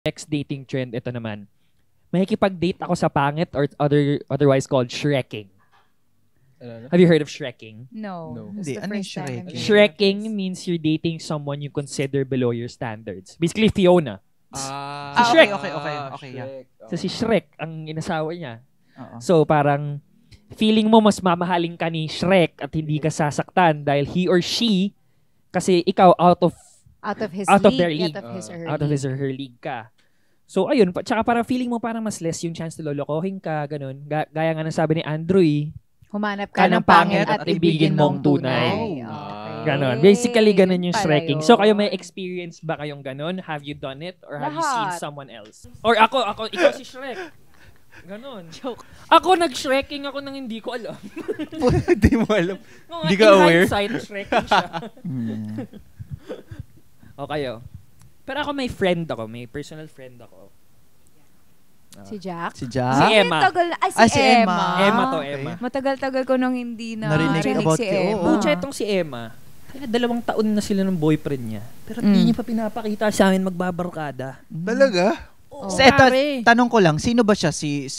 Next dating trend, ito naman. Makikipag-date ako sa pangit or otherwise called shrekking. Have you heard of shrekking? No. No. This is Hindi, the ano yung first time I'm shrekking? hearing of Shrekking this. means you're dating someone you consider below your standards. Basically, Fiona. Si Shrek. Okay, yeah. So si Shrek, ang inasawa niya. Oo. So parang feeling mo mas mamahalin ka ni Shrek at hindi ka sasaktan dahil he or she, kasi ikaw out of their league. Out of his or her league ka. So ayun, tsaka parang feeling mo parang mas less yung chance na lolokohin ka, ganun. Gaya nga ng sabi ni Andrew, Humanap ka ng pangit pangit at ibigin mong tunay. Okay. Ganon. Basically, ganon yung Pala shrekking. yun. So, kayo may experience ba kayong ganon? Have you done it? Or have you seen Lahat. someone else? Or ikaw si Shrek. Ganon. Joke. Ako, nag-shrekking ako nang hindi ko alam. Hindi mo alam. Hindi ka In aware? hindsight, shrekking siya. O kayo. Pero ako may friend ako. May personal friend ako. Si Jack? Si Si Jack? Emma. Si Emma. Emma to, Emma. Matagal-tagal ko nang hindi na Narinig about si you. Emma. Pucha itong si Emma. Kaya 2 taon na sila ng boyfriend niya. Pero hindi niya pa pinapakita sa amin magbabarkada. Talaga? So, eto, tanong ko lang, sino ba siya? Si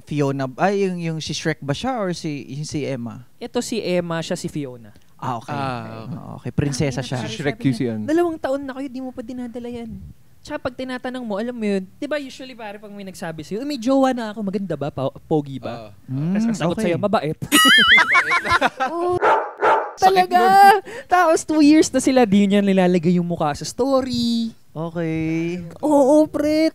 Fiona? Ay, yung si Shrek ba siya or si Emma? Ito si Emma, siya si Fiona. Okay. Ah, Okay, prinsesa siya. Si Shrek QC yan. 2 taon na kayo, di mo pa dinadala yan. Tsaka pag tinatanong mo, alam mo yun, di ba usually pare pag may nagsabi sa'yo, may jowa na ako, maganda ba? Pogi ba? Tapos ang sagot sa'yo, mabait. Talaga! Tapos 2 years na sila, di niya nilalagay yung mukha sa story. Okay. Oo, pre.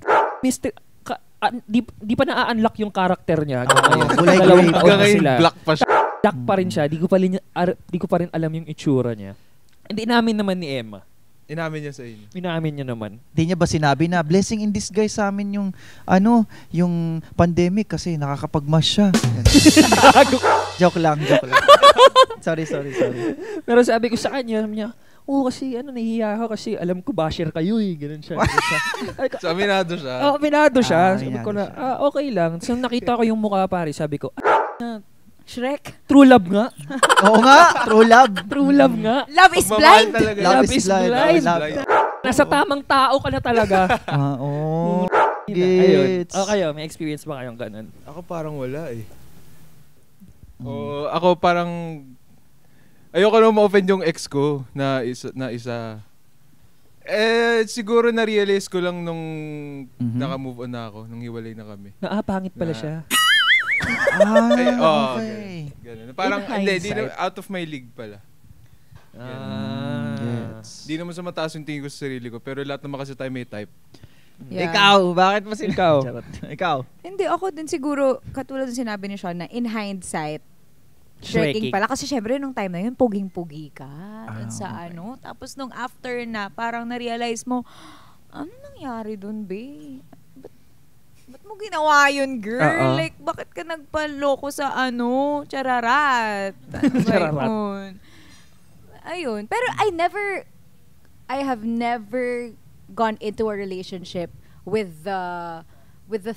Di pa na-unlock yung karakter niya. Kulay 2 gray. taon na Ngayon, sila. black pa siya. Black pa rin siya. Di ko pa rin alam yung itsura niya. Hindi namin naman ni Emma. Inamin niya sa inyo. Inamin niya naman. Di niya ba sinabi na blessing in disguise sa amin yung pandemic kasi nakakapagmas siya. Joke lang. Sorry. Pero sabi ko sa kanya, kasi nahihiya ako kasi alam ko basher kayo eh. Ganun siya. So, aminado siya. Aminado siya. Sabi ko aminado na, okay lang. So, nakita ko yung mukha pare. Sabi ko, Shrek? true love nga. Oo nga, true love. True love nga. Love is Pagmamahal blind! talaga. Love is blind. Love. Nasa tamang tao ka na talaga. Oo. Ayun. Gets. Kayo, may experience ba kayong ganun? Ako parang wala eh. Ako parang ayoko na ma-offend yung ex ko na isa. Siguro na-realize ko lang nung naka-move on na ako, nung hiwalay na kami. Pangit pala siya. Okay. Ganun. Parang In hindi hindsight. out of my league pala. Gets. Di naman sa mataas yung tingin ko sa sarili ko, pero lahat naman kasi tayo may type. Yeah. Ikaw, bakit mo Ikaw? Charot. Ikaw. Hindi, ako din siguro, katulad ng sinabi ni Sean na in hindsight, shrekking pala. Kasi syempre, nung time na yun, puging-pugi ka. Dun sa okay. Tapos nung after na, parang na-realize mo, ano nangyari dun, be? Ba't mo ginawa yun, girl? Oo. Like, bakit ka nagpaloko sa chararat? Chararat. Ayun. Pero I have never gone into a relationship with the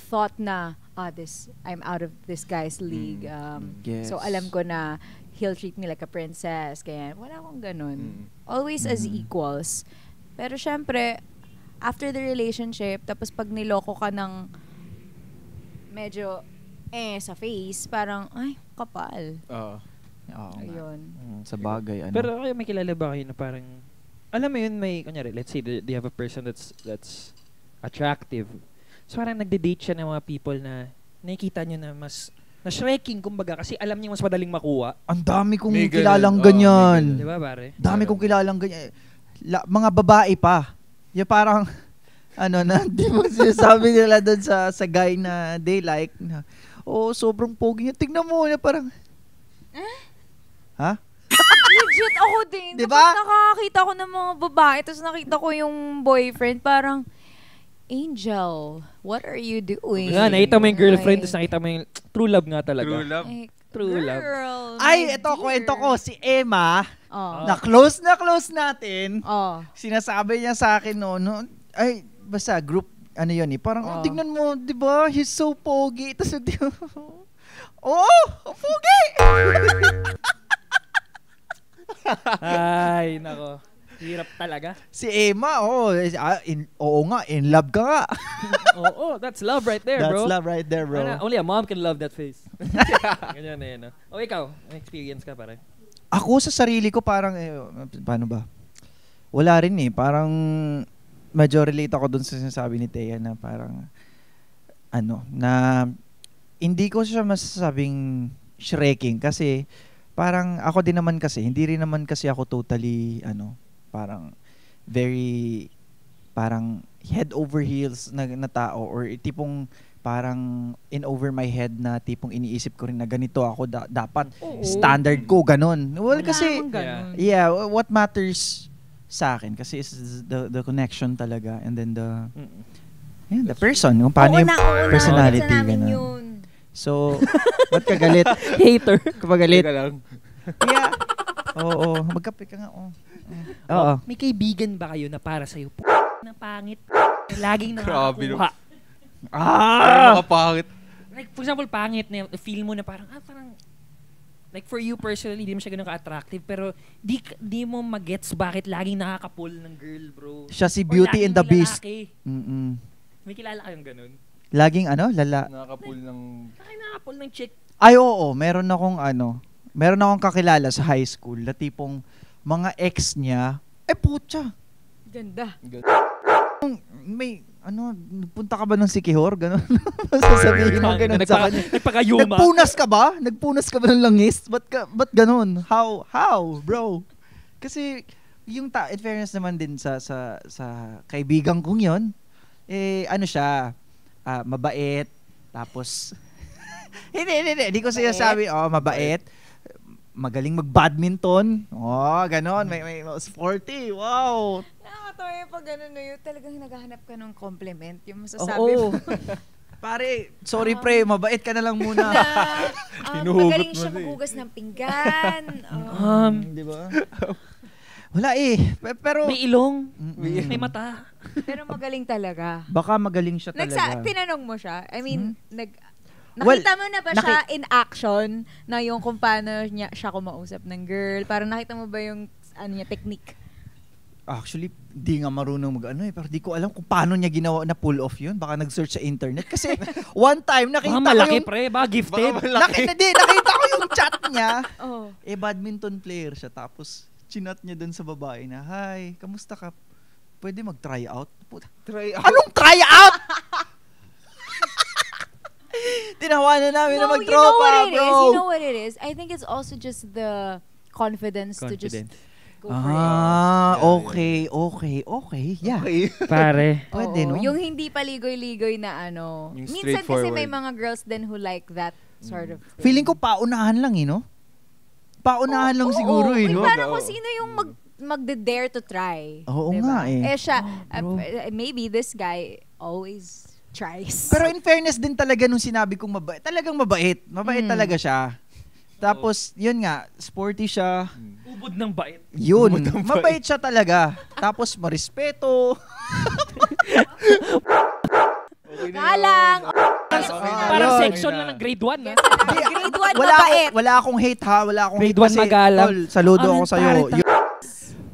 thought na, I'm out of this guy's league. Yes. So, alam ko na he'll treat me like a princess. Kaya, wala akong ganun. Always as equals. Pero, syempre, after the relationship, tapos pag niloko ka ng medyo sa face, parang, ay, kapal. Oo. Ayun. Sa bagay, ano. Pero kayo may kilala ba kayo na parang, alam mo yun, may, kunyari, let's say, they have a person that's attractive. So parang nagde-date siya ng mga people na nakikita nyo na mas, na shrekking, kumbaga, kasi alam niya mas madaling makuha. Ang dami kong May ganun. kilalang Oo, ganyan. may Di ba, pare? Dami kong kilalang ganyan. Mga babae pa. Yung parang, di mo sinasabi nila doon sa guy na they like. Na, sobrang pogi niya. Tignan mo na parang, ha? Legit ako din. Diba? Kapag nakakita ko ng mga babae, tapos nakita ko yung boyfriend, parang, Angel, what are you doing? Nga, nakita mo yung girlfriend, tapos nakita mo yung true love nga talaga. True love. Like, True love. girl, Ay, my ito, dear. kwento ko. Si Emma, Oh. na close natin. Oh. Sinasabi niya sa akin, ay, basta group, yun eh. Parang, tingnan mo, di ba? He's so pogi. Tapos, pogi! Ay, nako. Hirap talaga. Si Emma, oo nga, in love ka nga. Oo, that's love right there, bro. That's love right there, bro. Only a mom can love that face. Ganyan na yun. O ikaw, experience ka pare? Ako sa sarili ko parang, paano ba? Wala rin eh. Parang, medyo relate ako dun sa sinasabi ni Thea na parang, na hindi ko siya masasabing shreking kasi parang ako din naman kasi, hindi rin naman kasi ako totally, parang very, parang head over heels na tao or tipong parang in over my head na tipong iniisip ko rin na ganito ako dapat standard ko, ganun. Well, kasi, what matters sa akin kasi is the connection talaga and then the person, kung paano yung personality. Ganun. So, ba't ka galit? Hater. Kapag galit. Teka lang. Yeah. Oo, magkape ka nga. Oo. May kaibigan ba kayo na para sa'yo na pangit? Laging Grabe, nakakakuha. Nakapangit. Like, for example, pangit na feel mo na parang, like for you personally, di mo siya ganun ka-attractive, pero di mo magets bakit laging nakaka-pull ng girl, bro. Siya si Beauty and the Beast. May kilala kayong ganun? Laging lala. Nakaka-pull ng chick. Ay, oo. Meron akong kakilala sa high school na tipong mga ex niya, putya. Ganda. May, punta ka ba ng Sikihor? Ganon. Sasabihin mo ganon sa kanya. Nagpakayuma. Nagpunas ka ba ng langis? Ba't ganon? How, bro? Kasi, in fairness naman din sa kaibigan kong yun, siya, mabait, tapos, hindi ko sinasabi, mabait, magaling mag-badminton, ganon, may sporty, wow. Nakakatawa yung pag gano'n yun, talagang naghahanap ka ng compliment, yung masasabi mo. Pare, sorry pre, mabait ka na lang muna. Magaling siya maghugas ng pinggan. Di ba? Wala pero may ilong, may mata. Pero magaling talaga. Baka magaling siya talaga. Tinanong mo siya? I mean, nakita mo na ba siya in action na yung kung paano siya kumausap ng girl? Parang nakita mo ba yung technique? Actually, di nga marunong pero di ko alam kung paano niya ginawa na pull off yun. Baka nag-search sa internet. Kasi one time nakita ko malaki pre, baka gifted. Nakita ko yung chat niya. Badminton player siya. Tapos, chinat niya dun sa babae na, "Hi, kamusta ka? Pwede mag-try out?" Try out? Anong try out? Tinawanan namin na mag-tropa, bro. You know what it is? I think it's also just the confidence. To just go for it. Okay. Yeah. Pare. Pwede, no? Yung hindi paligoy-ligoy na Minsan kasi may mga girls din who like that sort of thing. Feeling ko paunahan lang, no? Paunahan lang siguro, no? Parang kung sino yung magde-dare to try. Oo nga, siya, maybe this guy always tries. Pero in fairness din talaga nung sinabi kong mabait. Talagang mabait. Mabait talaga siya. Tapos, yun nga, sporty siya. Ubod ng bait. Yun, mabait siya talaga. Tapos, marespeto. Kalang! Parang section lang ng grade 1, Grade 1 mabait. Wala akong hate, ha? Wala akong grade hate. Grade 1 magalang. Saludo ako sa'yo.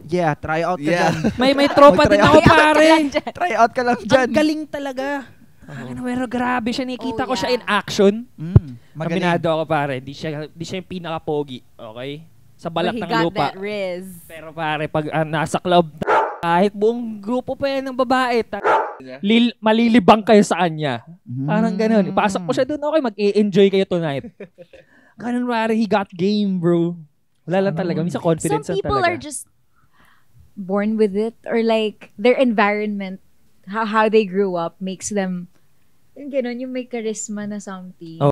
Yeah, try out ka dyan. May tropa din ako, pare. Try out ka lang dyan. Ang galing talaga. Pero grabe siya. Nakita ko siya in action. Kaminado ako, pare. Di siya yung pinaka-pogi. Okay? Sa balat ng lupa. That riz. Pero pare, pag nasa club, kahit buong grupo pa yan ng babae, malilibang kayo sa kanya. Parang ganun. Ipasok ko siya doon, okay, mag-e-enjoy kayo tonight. Ganun, pare, he got game, bro. Wala lang talaga. Minsan confidence lang talaga. Some people are just born with it, or like their environment, how they grew up makes them yung may charisma na something.